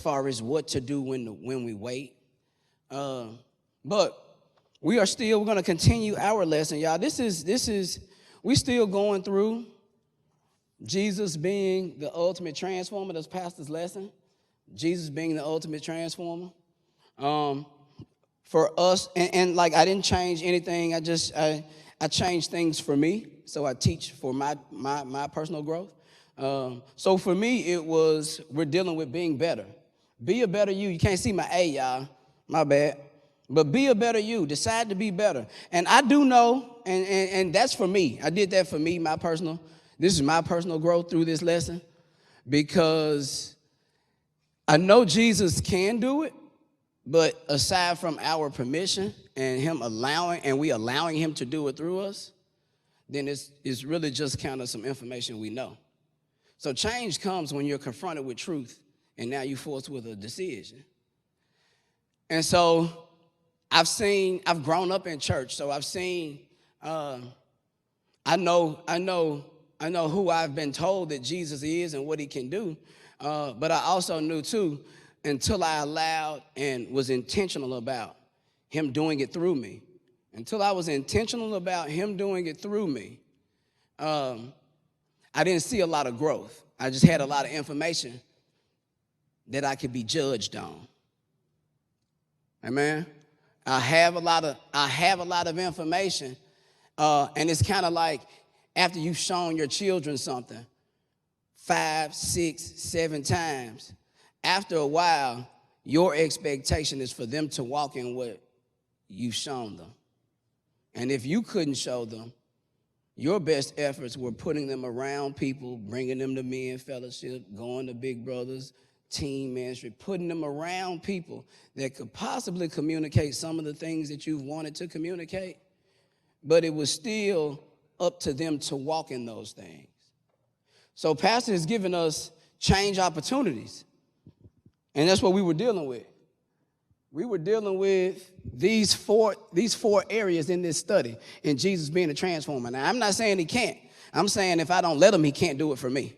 far as what to do when we wait. But we're going to continue our lesson, y'all. We still going through Jesus being the ultimate transformer. That's Pastor's lesson. Jesus being the ultimate transformer. For us, and like I didn't change anything. I changed things for me. So I teach for my personal growth. So for me, we're dealing with being better. Be a better you. You can't see my A, y'all. My bad. But be a better you. Decide to be better. And I do know, and that's for me. I did that for me, this is my personal growth through this lesson. Because I know Jesus can do it. But aside from our permission and we allowing him to do it through us, then it's really just kind of some information we know. So change comes when you're confronted with truth, and now you're forced with a decision. And so I've grown up in church, so I've seen, I know who I've been told that Jesus is and what he can do, but I also knew too, until I allowed and was intentional about him doing it through me. Until I was intentional about him doing it through me, I didn't see a lot of growth. I just had a lot of information that I could be judged on. Amen. I have a lot of information, and it's kind of like after you've shown your children something 5, 6, 7 times, after a while, your expectation is for them to walk in what you've shown them. And if you couldn't show them, your best efforts were putting them around people, bringing them to men fellowship, going to Big Brothers, team ministry, putting them around people that could possibly communicate some of the things that you wanted to communicate, but it was still up to them to walk in those things. So Pastor has given us change opportunities. And that's what we were dealing with. We were dealing with these four areas in this study, and Jesus being a transformer. Now, I'm not saying he can't. I'm saying if I don't let him, he can't do it for me.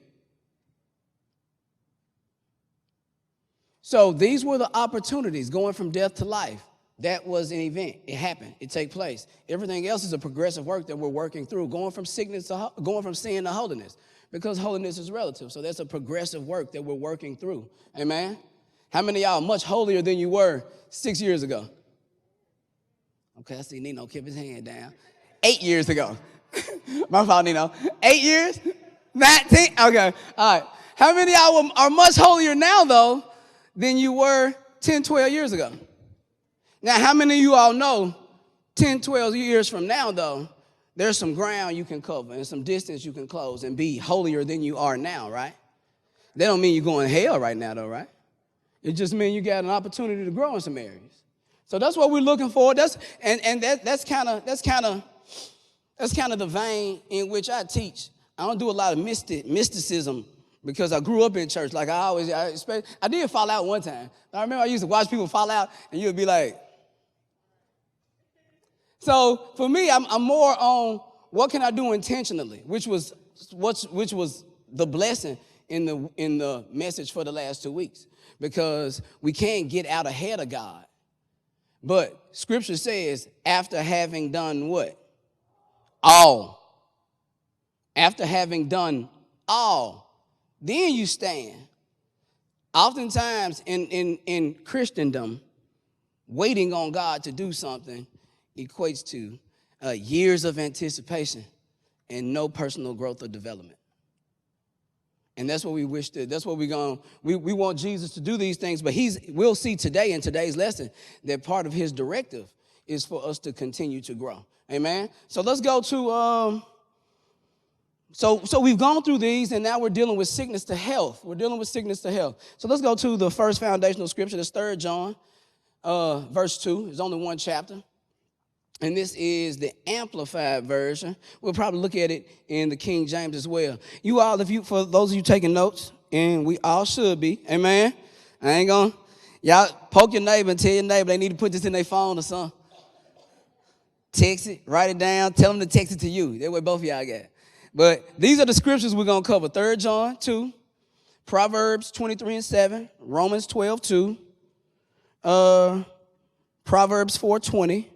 So these were the opportunities going from death to life. That was an event. It happened. It took place. Everything else is a progressive work that we're working through, going from sin to holiness, because holiness is relative. So that's a progressive work that we're working through. Amen. How many of y'all are much holier than you were 6 years ago? Okay, I see Nino keep his hand down. 8 years ago. My fault, Nino. 8 years? 19? Okay, all right. How many of y'all are much holier now, though, than you were 10, 12 years ago? Now, how many of you all know 10, 12 years from now, though, there's some ground you can cover and some distance you can close and be holier than you are now, right? That don't mean you're going to hell right now, though, right? It just means you got an opportunity to grow in some areas. So that's what we're looking for. That's kind of the vein in which I teach. I don't do a lot of mysticism because I grew up in church. Like I did fall out one time. I remember I used to watch people fall out, and you'd be like. So for me, I'm more on what can I do intentionally, which was the blessing in the message for the last 2 weeks. Because we can't get out ahead of God. But Scripture says, after having done what? All. After having done all, then you stand. Oftentimes in Christendom, waiting on God to do something equates to years of anticipation and no personal growth or development. And that's what we wish to, that's what we want Jesus to do these things, but we'll see today in today's lesson that part of his directive is for us to continue to grow. Amen. So let's go to, so we've gone through these and now we're dealing with sickness to health. We're dealing with sickness to health. So let's go to the first foundational scripture, that's 3 John, verse 2. There's only one chapter. And this is the Amplified version. We'll probably look at it in the King James as well. You all, for those of you taking notes, and we all should be, amen. I ain't gonna, y'all poke your neighbor and tell your neighbor they need to put this in their phone or something. Text it, write it down, tell them to text it to you. That way both of y'all got it. But these are the scriptures we're gonna cover. 3 John 2, Proverbs 23:7, Romans 12:2, Proverbs 4:20,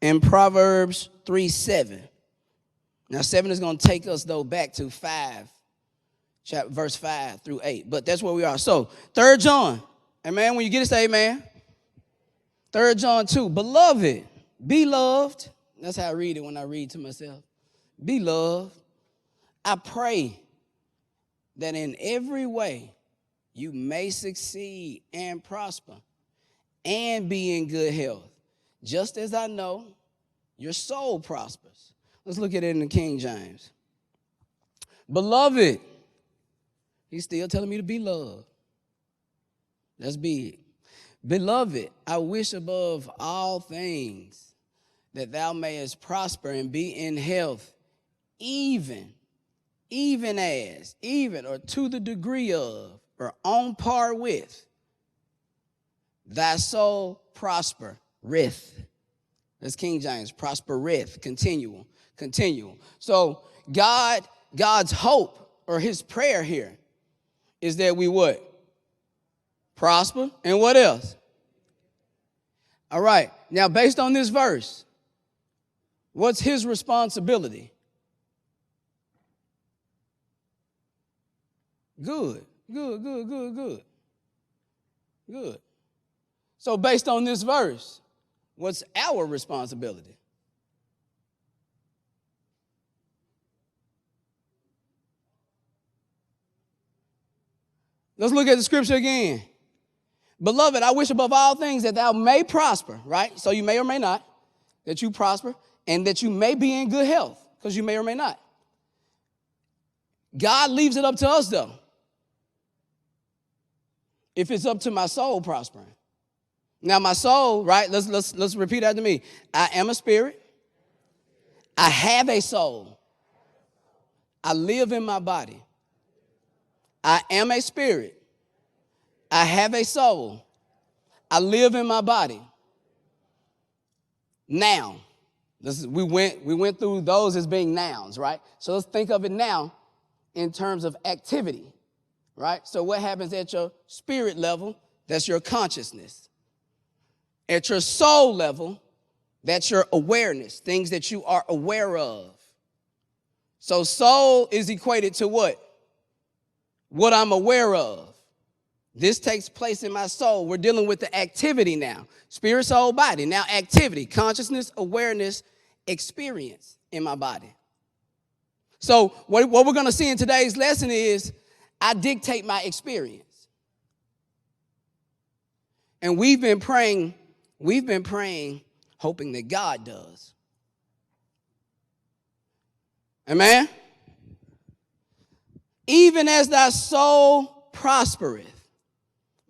and Proverbs 3:7. Now, 7 is going to take us, though, back to 5, verse 5 through 8. But that's where we are. So, 3 John. Amen. When you get it, say amen. 3 John 2. Beloved, be loved. That's how I read it when I read to myself. Be loved. I pray that in every way you may succeed and prosper and be in good health, just as I know your soul prospers. Let's look at it in the King James. Beloved, he's still telling me to be loved. That's big. Beloved, I wish above all things that thou mayest prosper and be in health, even or to the degree of, or on par with, thy soul prospereth. That's King James, prospereth, continual. So God's hope, or his prayer here, is that we what? Prosper. And what else? All right. Now, based on this verse, what's his responsibility? Good. So based on this verse, what's our responsibility? Let's look at the scripture again. Beloved, I wish above all things that thou may prosper, right? So you may or may not, that you prosper, and that you may be in good health, because you may or may not. God leaves it up to us, though. If it's up to my soul prospering. Now, my soul, right? Let's repeat after me. I am a spirit. I have a soul. I live in my body. I am a spirit. I have a soul. I live in my body. Now, we went through those as being nouns, right? So let's think of it now in terms of activity, right? So what happens at your spirit level? That's your consciousness. At your soul level, that's your awareness, things that you are aware of. So soul is equated to what? What I'm aware of. This takes place in my soul. We're dealing with the activity now. Spirit, soul, body. Now activity, consciousness, awareness, experience in my body. So what we're going to see in today's lesson is I dictate my experience. And we've been praying, hoping that God does. Amen? Even as thy soul prospereth.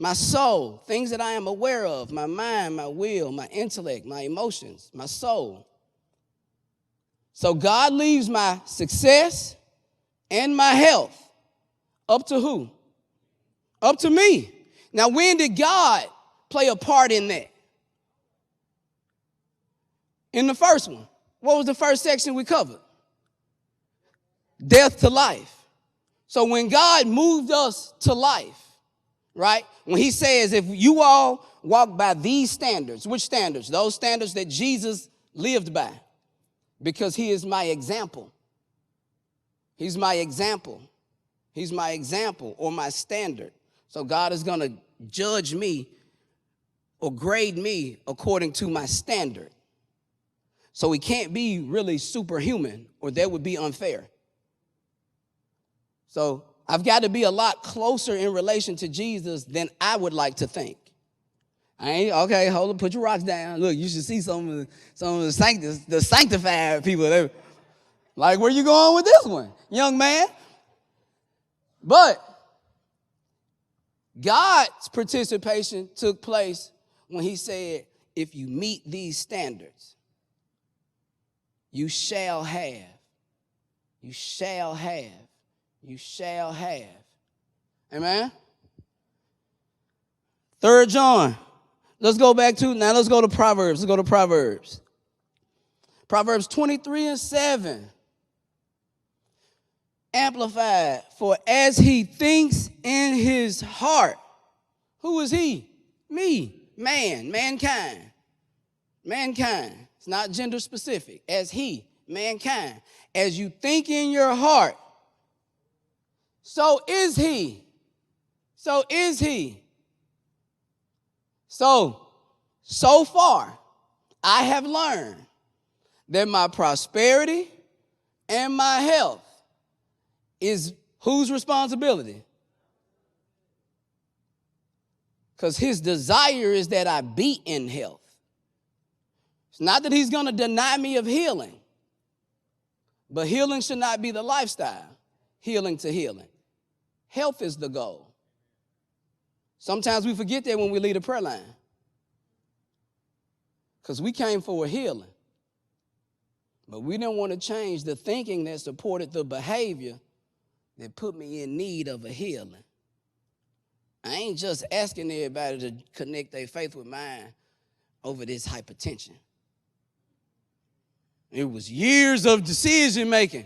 My soul, things that I am aware of, my mind, my will, my intellect, my emotions, my soul. So God leaves my success and my health up to who? Up to me. Now, when did God play a part in that? In the first one. What was the first section we covered? Death to life. So when God moved us to life, right? When he says, if you all walk by these standards, which standards? Those standards that Jesus lived by, because he is my example. He's my example. He's my example or my standard. So God is going to judge me or grade me according to my standard. So he can't be really superhuman, or that would be unfair. So I've got to be a lot closer in relation to Jesus than I would like to think. Okay, hold on, put your rocks down. Look, you should see some of the sanctified people. They're like, where you going with this one, young man? But God's participation took place when he said, if you meet these standards, you shall have. You shall have. You shall have. Amen? 3 John. Let's go to Proverbs. Let's go to Proverbs 23:7. Amplified, for as he thinks in his heart. Who is he? Me, man, mankind. Mankind. It's not gender specific. As he, mankind. As you think in your heart, so is he. So is he. So far, I have learned that my prosperity and my health is whose responsibility? Because his desire is that I be in health. It's not that he's going to deny me of healing, but healing should not be the lifestyle. Healing to healing. Health is the goal. Sometimes we forget that when we lead a prayer line. Because we came for a healing. But we didn't want to change the thinking that supported the behavior that put me in need of a healing. I ain't just asking everybody to connect their faith with mine over this hypertension. It was years of decision making.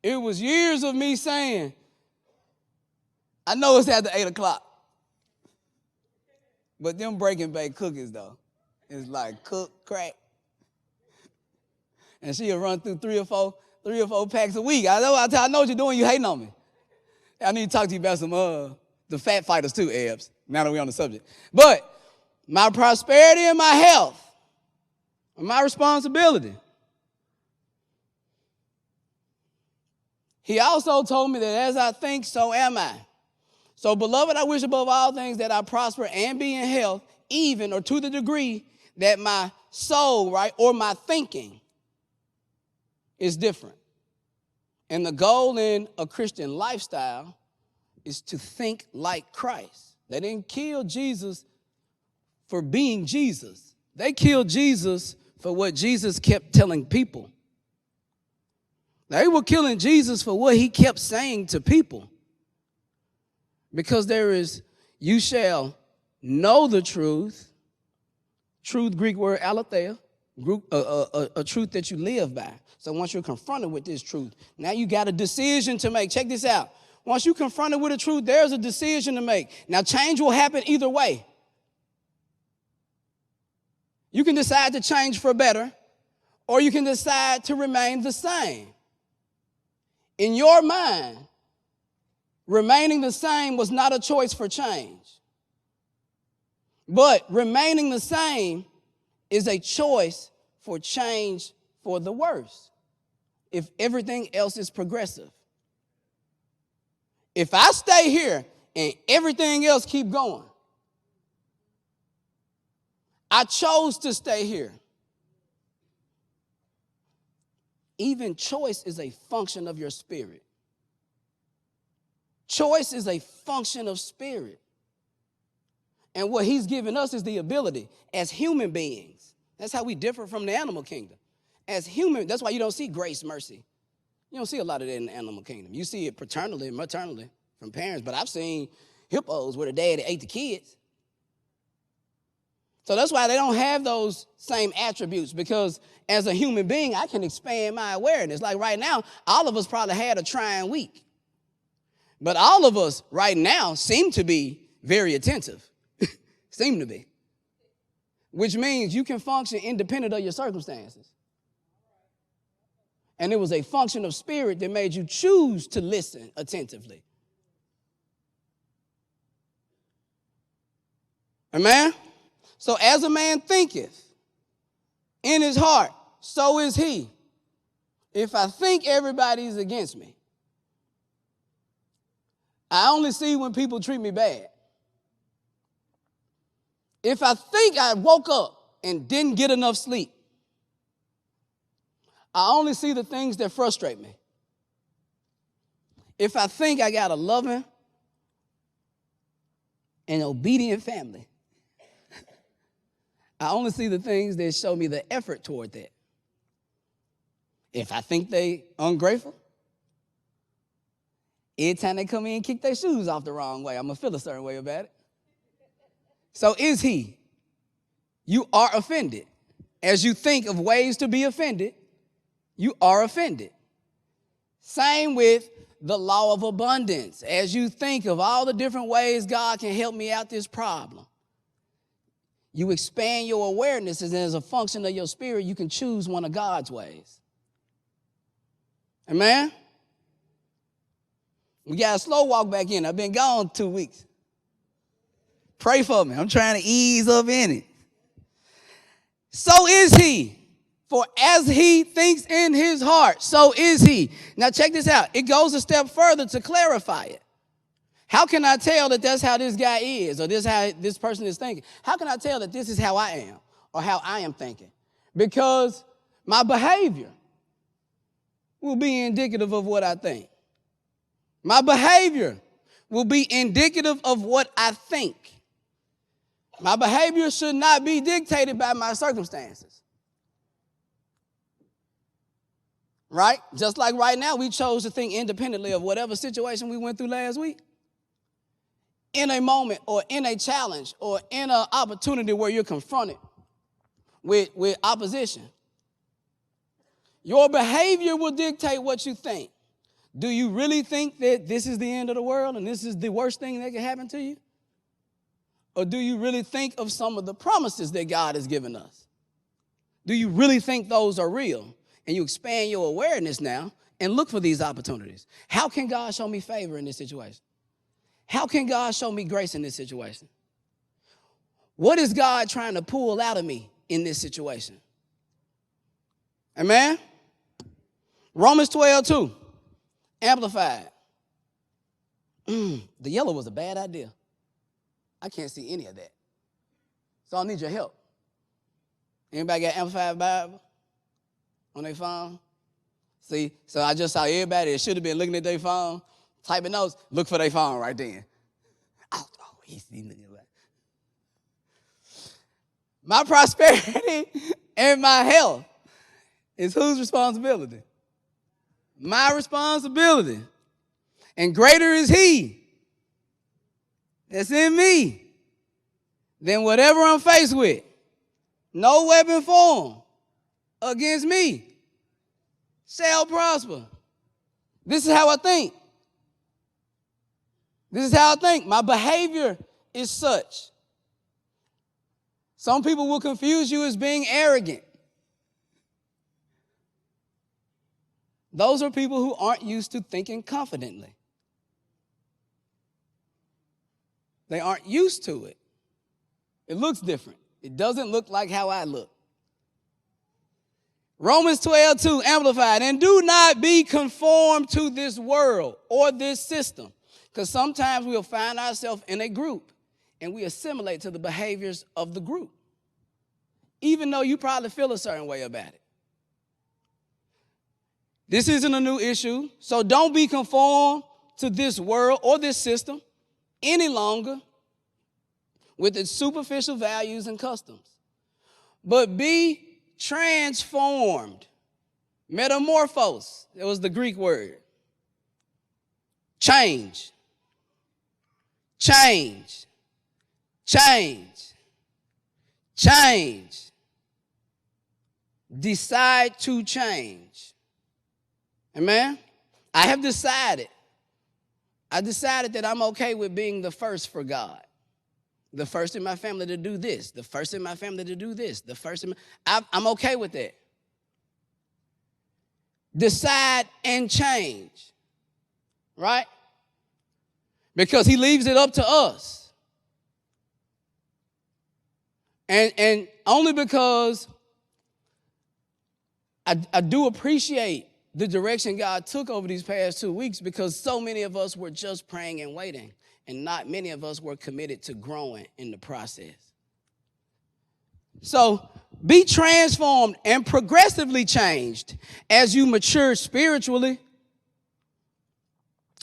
It was years of me saying, I know it's after 8 o'clock. But them Breaking Bake cookies, though, it's like cook, crack. And she'll run through three or four packs a week. I know what you're doing. You hating on me. I need to talk to you about some the fat fighters too, Ebs, now that we're on the subject. But my prosperity and my health are my responsibility. He also told me that as I think, so am I. So, beloved, I wish above all things that I prosper and be in health, even or to the degree that my soul, right, or my thinking is different. And the goal in a Christian lifestyle is to think like Christ. They didn't kill Jesus for being Jesus. They killed Jesus for what Jesus kept telling people. They were killing Jesus for what he kept saying to people. Because there is, you shall know the truth. Truth, Greek word aletheia, a truth that you live by. So once you're confronted with this truth, now you got a decision to make. Check this out. Once you're confronted with the truth, there's a decision to make. Now change will happen either way. You can decide to change for better, or you can decide to remain the same. In your mind, remaining the same was not a choice for change. But remaining the same is a choice for change for the worse, if everything else is progressive. If I stay here and everything else keep going, I chose to stay here. Even choice is a function of your spirit. Choice is a function of spirit. And what he's given us is the ability as human beings. That's how we differ from the animal kingdom. As human, that's why you don't see grace, mercy. You don't see a lot of that in the animal kingdom. You see it paternally, maternally from parents, but I've seen hippos where the daddy ate the kids. So that's why they don't have those same attributes, because as a human being, I can expand my awareness. Like right now, all of us probably had a trying week. But all of us right now seem to be very attentive. Seem to be. Which means you can function independent of your circumstances. And it was a function of spirit that made you choose to listen attentively. Amen? So as a man thinketh in his heart, so is he. If I think everybody's against me, I only see when people treat me bad. If I think I woke up and didn't get enough sleep, I only see the things that frustrate me. If I think I got a loving and obedient family, I only see the things that show me the effort toward that. If I think they ungrateful, every time they come in and kick their shoes off the wrong way, I'm going to feel a certain way about it. So is he? You are offended. As you think of ways to be offended, you are offended. Same with the law of abundance. As you think of all the different ways God can help me out this problem, you expand your awareness, and as a function of your spirit, you can choose one of God's ways. Amen? We got a slow walk back in. I've been gone 2 weeks. Pray for me. I'm trying to ease up in it. So is he. For as he thinks in his heart, so is he. Now check this out. It goes a step further to clarify it. How can I tell that that's how this guy is, or this how this person is thinking? How can I tell that this is how I am, or how I am thinking? Because my behavior will be indicative of what I think. My behavior will be indicative of what I think. My behavior should not be dictated by my circumstances. Right? Just like right now, we chose to think independently of whatever situation we went through last week. In a moment or in a challenge or in an opportunity where you're confronted with opposition, your behavior will dictate what you think. Do you really think that this is the end of the world and this is the worst thing that can happen to you? Or do you really think of some of the promises that God has given us? Do you really think those are real? And you expand your awareness now and look for these opportunities. How can God show me favor in this situation? How can God show me grace in this situation? What is God trying to pull out of me in this situation? Amen? Romans 12:2, Amplified. The yellow was a bad idea. I can't see any of that. So I need your help. Anybody got Amplified Bible on their phone? See, so I just saw everybody that should have been looking at their phone, typing notes, look for their phone right then. Oh, he's looking at that. My prosperity and my health is whose responsibility? My responsibility. And greater is he that's in me than whatever I'm faced with. No weapon formed against me shall prosper. This is how I think. This is how I think. My behavior is such. Some people will confuse you as being arrogant. Those are people who aren't used to thinking confidently. They aren't used to it. It looks different. It doesn't look like how I look. Romans 12:2, Amplified. And do not be conformed to this world or this system. Because sometimes we'll find ourselves in a group and we assimilate to the behaviors of the group, even though you probably feel a certain way about it. This isn't a new issue, so don't be conformed to this world or this system any longer with its superficial values and customs, but be transformed. Metamorphos, it was the Greek word. Change. Change. Change. Change. Decide to change. Amen? I decided that I'm okay with being the first for God. The first in my family to do this. The first in my family to do this. I'm okay with that. Decide and change. Right? Because he leaves it up to us. And only because I do appreciate the direction God took over these past 2 weeks, because so many of us were just praying and waiting, and not many of us were committed to growing in the process. So be transformed and progressively changed as you mature spiritually.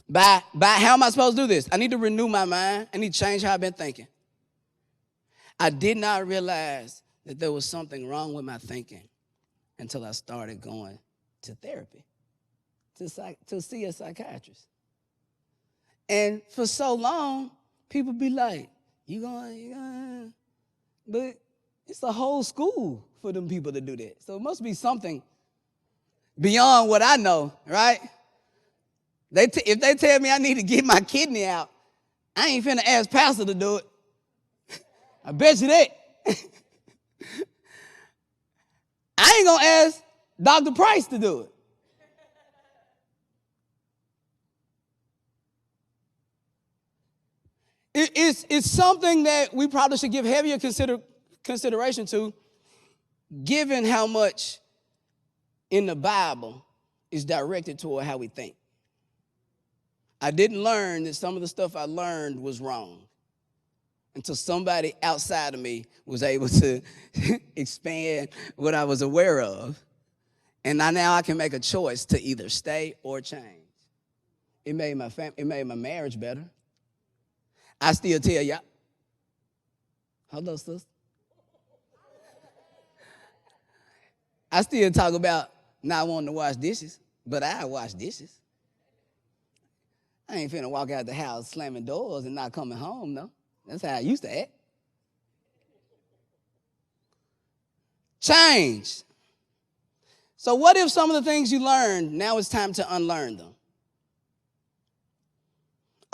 By how am I supposed to do this? I need to renew my mind. I need to change how I've been thinking. I did not realize that there was something wrong with my thinking until I started going to therapy, to see a psychiatrist. And for so long, people be like, you going, but it's a whole school for them people to do that. So it must be something beyond what I know, right? If they tell me I need to get my kidney out, I ain't finna ask pastor to do it. I bet you that. I ain't gonna ask Dr. Price to do it. It's something that we probably should give heavier consideration to, given how much in the Bible is directed toward how we think. I didn't learn that some of the stuff I learned was wrong until somebody outside of me was able to expand what I was aware of. And now I can make a choice to either stay or change. It made my marriage better. I still tell y'all, hello, sister. I still talk about not wanting to wash dishes, but I wash dishes. I ain't finna walk out the house slamming doors and not coming home, no. That's how I used to act. Change. So what if some of the things you learned, now it's time to unlearn them?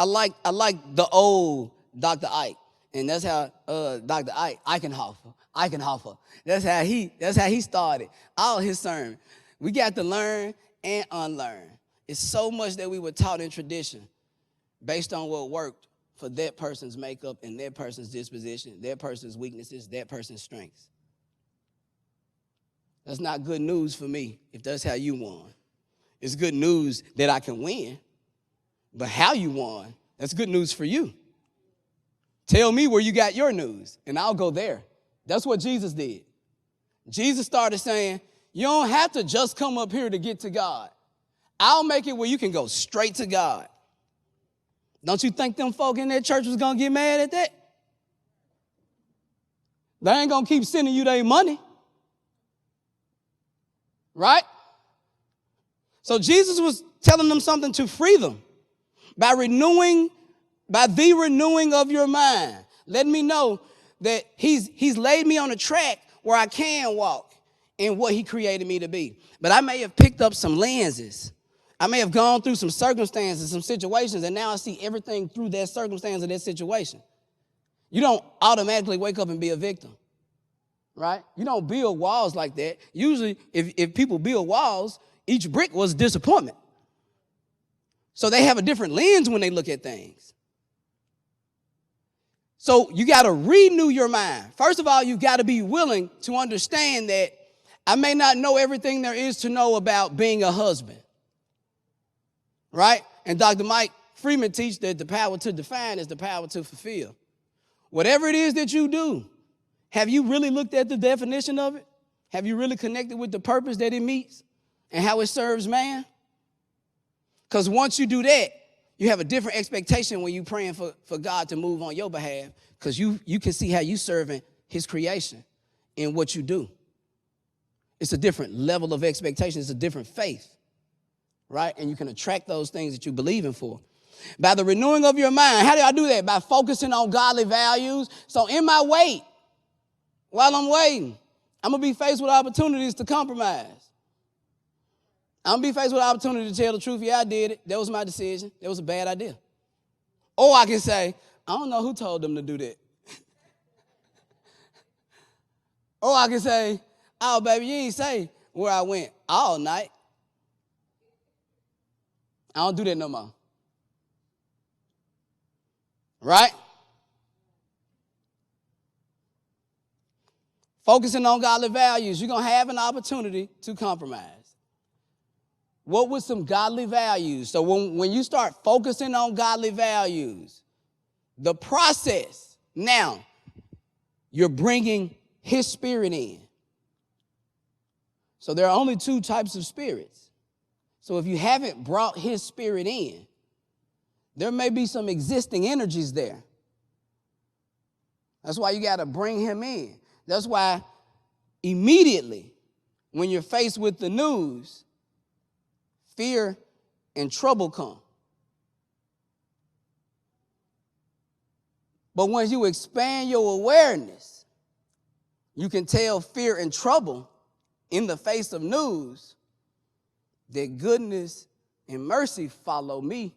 I like the old Dr. Ike, and that's how Dr. Ike, Eichenhofer. That's how he started all his sermon. We got to learn and unlearn. It's so much that we were taught in tradition based on what worked for that person's makeup and their person's disposition, their person's weaknesses, their person's strengths. That's not good news for me if that's how you won. It's good news that I can win, but how you won, that's good news for you. Tell me where you got your news, and I'll go there. That's what Jesus did. Jesus started saying, you don't have to just come up here to get to God. I'll make it where you can go straight to God. Don't you think them folk in that church was going to get mad at that? They ain't going to keep sending you their money. Right? So Jesus was telling them something to free them by the renewing of your mind. Let me know that he's laid me on a track where I can walk in what he created me to be. But I may have picked up some lenses. I may have gone through some circumstances, some situations, and now I see everything through that circumstance or that situation. You don't automatically wake up and be a victim, right? You don't build walls like that. Usually, if people build walls, each brick was disappointment. So they have a different lens when they look at things. So you got to renew your mind. First of all, you got to be willing to understand that I may not know everything there is to know about being a husband. Right? And Dr. Mike Freeman teaches that the power to define is the power to fulfill. Whatever it is that you do, have you really looked at the definition of it? Have you really connected with the purpose that it meets and how it serves man? Because once you do that, you have a different expectation when you're praying for God to move on your behalf, because you can see how you serving his creation in what you do. It's a different level of expectation. It's a different faith. Right? And you can attract those things that you believe in for. By the renewing of your mind. How do I do that? By focusing on godly values. So in my wait, while I'm waiting, I'm going to be faced with opportunities to compromise. I'm going to be faced with an opportunity to tell the truth. Yeah, I did it. That was my decision. That was a bad idea. Or I can say, I don't know who told them to do that. Or I can say, oh, baby, you ain't say where I went all night. I don't do that no more. Right? Focusing on godly values, you're going to have an opportunity to compromise. What were some godly values? So when you start focusing on godly values, the process, now, you're bringing his spirit in. So there are only two types of spirits. So if you haven't brought his spirit in, there may be some existing energies there. That's why you got to bring him in. That's why immediately when you're faced with the news, fear and trouble come. But when you expand your awareness, you can tell fear and trouble in the face of news that goodness and mercy follow me.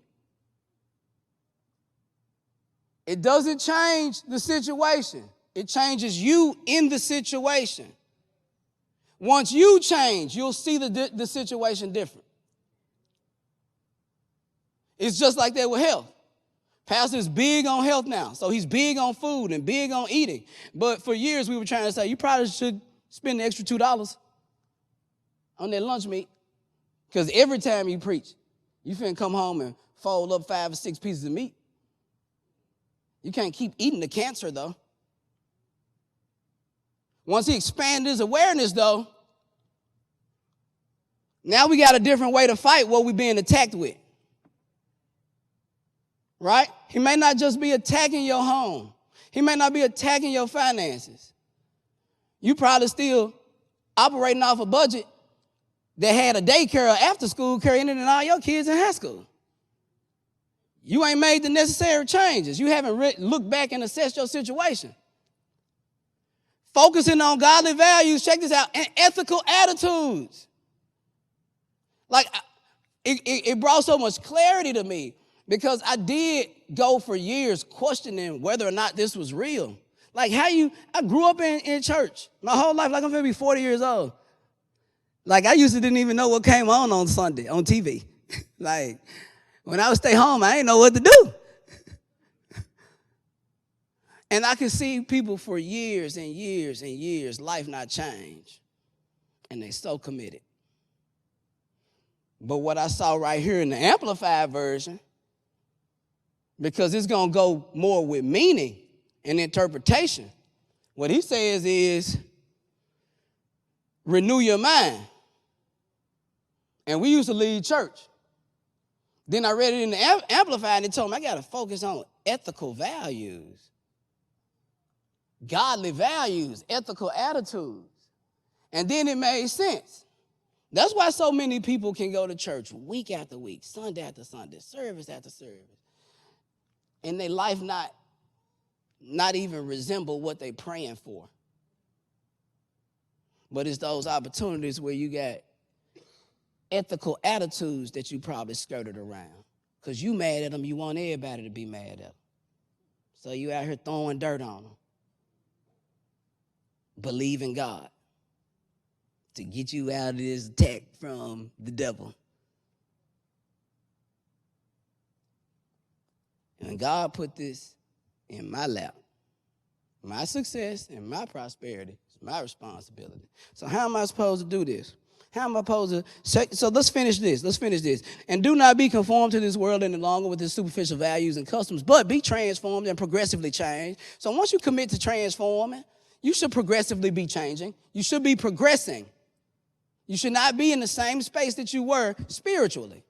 It doesn't change the situation. It changes you in the situation. Once you change, you'll see the situation different. It's just like that with health. Pastor's big on health now, so he's big on food and big on eating. But for years, we were trying to say, you probably should spend the extra $2 on that lunch meat, because every time you preach, you finna come home and fold up 5 or 6 pieces of meat. You can't keep eating the cancer, though. Once he expanded his awareness, though, now we got a different way to fight what we're being attacked with. Right? He may not just be attacking your home. He may not be attacking your finances. You probably still operating off a budget that had a daycare or after school carrying it in all your kids in high school. You ain't made the necessary changes. You haven't looked back and assessed your situation. Focusing on godly values, check this out, and ethical attitudes. Like, it brought so much clarity to me, because I did go for years questioning whether or not this was real. Like, I grew up in church my whole life, like I'm going to be 40 years old. Like, I used to didn't even know what came on Sunday on TV. Like, when I would stay home, I didn't know what to do. And I could see people for years and years and years, life not change. And they so committed. But what I saw right here in the Amplified version, because it's going to go more with meaning and interpretation, what he says is, renew your mind. And we used to lead church. Then I read it in the Amplified, and it told me I got to focus on ethical values, godly values, ethical attitudes. And then it made sense. That's why so many people can go to church week after week, Sunday after Sunday, service after service, and their life not even resemble what they're praying for. But it's those opportunities where you got ethical attitudes that you probably skirted around. Because you mad at them, you want everybody to be mad at them. So you out here throwing dirt on them. Believe in God to get you out of this attack from the devil. And God put this in my lap. My success and my prosperity is my responsibility. So how am I supposed to do this? How am I supposed to say? So let's finish this. And do not be conformed to this world any longer with its superficial values and customs, but be transformed and progressively changed. So once you commit to transforming, you should progressively be changing. You should be progressing. You should not be in the same space that you were spiritually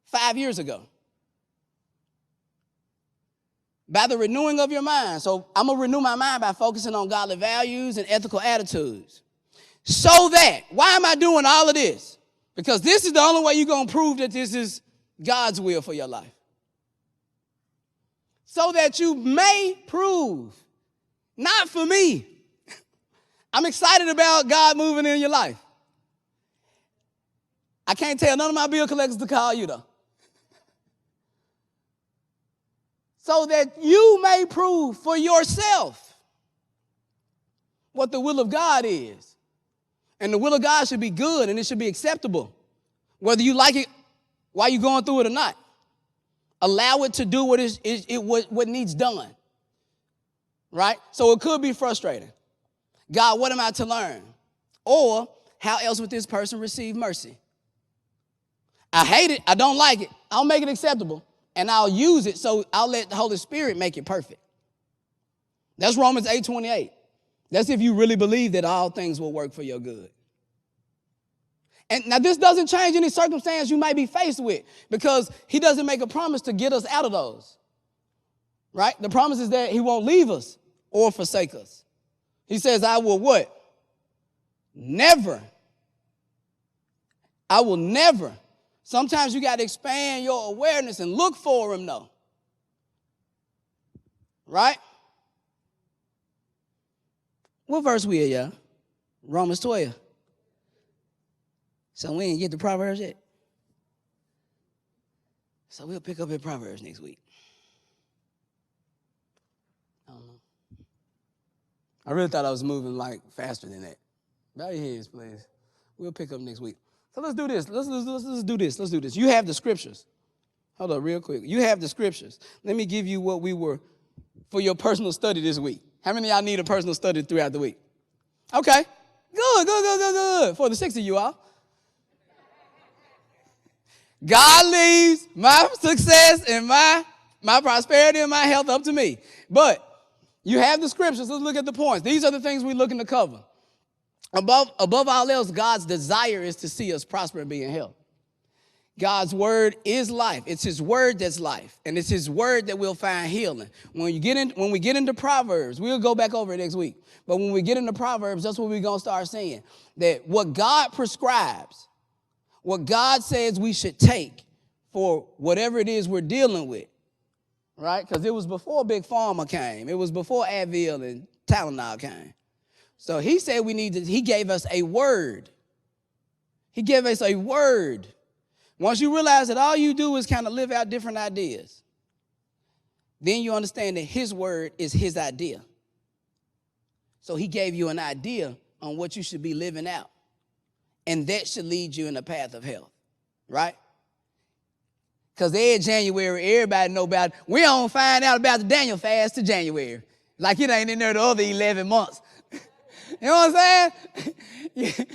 5 years ago. By the renewing of your mind. So I'm going to renew my mind by focusing on godly values and ethical attitudes. So that, why am I doing all of this? Because this is the only way you're going to prove that this is God's will for your life. So that you may prove, not for me. I'm excited about God moving in your life. I can't tell none of my bill collectors to call you, though. So that you may prove for yourself what the will of God is. And the will of God should be good, and it should be acceptable, whether you like it while you're going through it or not. Allow it to do what needs done, right? So it could be frustrating. God, what am I to learn? Or how else would this person receive mercy? I hate it. I don't like it. I'll make it acceptable, and I'll use it, so I'll let the Holy Spirit make it perfect. That's Romans 8:28. That's if you really believe that all things will work for your good. And now this doesn't change any circumstance you might be faced with, because he doesn't make a promise to get us out of those. Right? The promise is that he won't leave us or forsake us. He says, I will what? Never. I will never. Sometimes you got to expand your awareness and look for him, though. Right? What verse we at, y'all? Romans 12. So we ain't get to Proverbs yet. So we'll pick up in Proverbs next week. I don't know. I really thought I was moving like faster than that. Bow your heads, please. We'll pick up next week. So let's do this. Let's do this. Let's do this. You have the scriptures. Hold on real quick. You have the scriptures. Let me give you what we were for your personal study this week. How many of y'all need a personal study throughout the week? Okay. Good. For the 6 of you all. God leaves my success and my prosperity and my health up to me. But you have the scriptures. Let's look at the points. These are the things we're looking to cover. Above all else, God's desire is to see us prosper and be in health. God's word is life. It's his word that's life. And it's his word that we'll find healing. When we get into Proverbs, we'll go back over it next week. But when we get into Proverbs, that's what we're going to start saying. That what God prescribes, what God says we should take for whatever it is we're dealing with, right? Because it was before Big Pharma came. It was before Advil and Tylenol came. So he said he gave us a word. He gave us a word. Once you realize that all you do is kind of live out different ideas, then you understand that his word is his idea. So he gave you an idea on what you should be living out. And that should lead you in the path of health, right? Because every January, everybody know about it. We don't find out about the Daniel fast to January. Like it ain't in there the other 11 months. You know what I'm saying?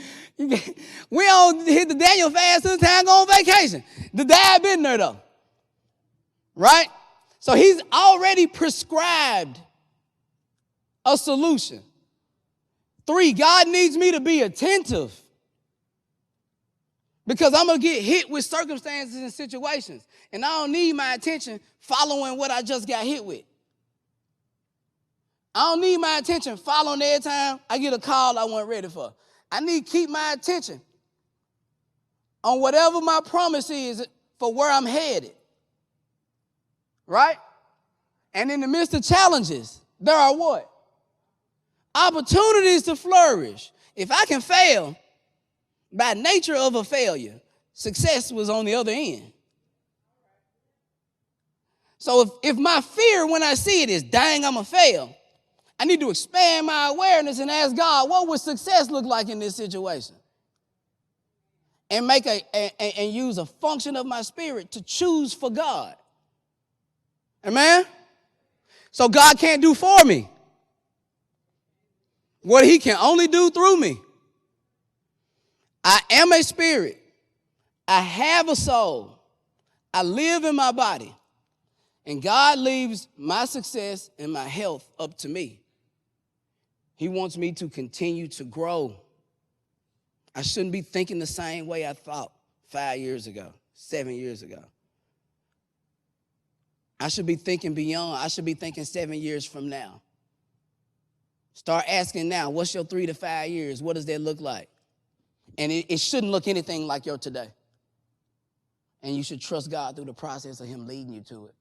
We don't hit the Daniel fast till the time go on vacation. The dad been there though. Right? So he's already prescribed a solution. 3, God needs me to be attentive. Because I'm going to get hit with circumstances and situations. And I don't need my attention following what I just got hit with. I don't need my attention following every time I get a call I wasn't ready for. I need to keep my attention on whatever my promise is for where I'm headed. Right? And in the midst of challenges, there are what? Opportunities to flourish. If I can fail, by nature of a failure, success was on the other end. So if my fear when I see it is, dang, I'm going to fail, I need to expand my awareness and ask God, what would success look like in this situation? And and use a function of my spirit to choose for God. Amen? So God can't do for me what he can only do through me. I am a spirit. I have a soul. I live in my body. And God leaves my success and my health up to me. He wants me to continue to grow. I shouldn't be thinking the same way I thought 5 years ago, 7 years ago. I should be thinking beyond. I should be thinking 7 years from now. Start asking now, what's your 3 to 5 years? What does that look like? And it shouldn't look anything like your today. And you should trust God through the process of him leading you to it.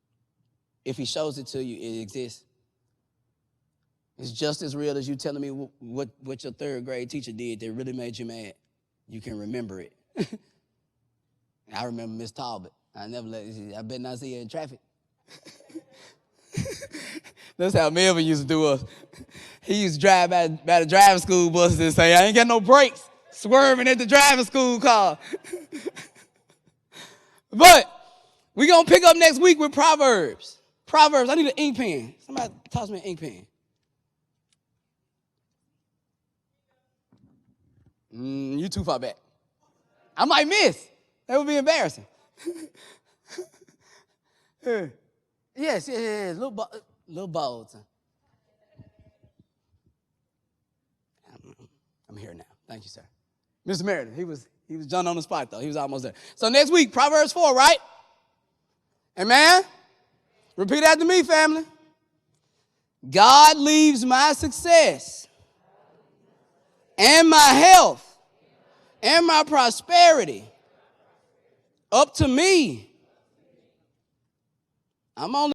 If he shows it to you, it exists. It's just as real as you telling me what your 3rd grade teacher did that really made you mad. You can remember it. I remember Miss Talbot. I better not see her in traffic. That's how Melvin used to do us. He used to drive by the driving school buses and say, I ain't got no brakes, swerving at the driving school car. But we're going to pick up next week with Proverbs. Proverbs, I need an ink pen. Somebody toss me an ink pen. You too far back. I might miss. That would be embarrassing. Yes. Little bold. I'm here now. Thank you, sir. Mr. Meredith, he was John on the spot, though. He was almost there. So next week, Proverbs 4, right? Amen? Repeat after me, family. God leaves my success and my health and my prosperity up to me. I'm only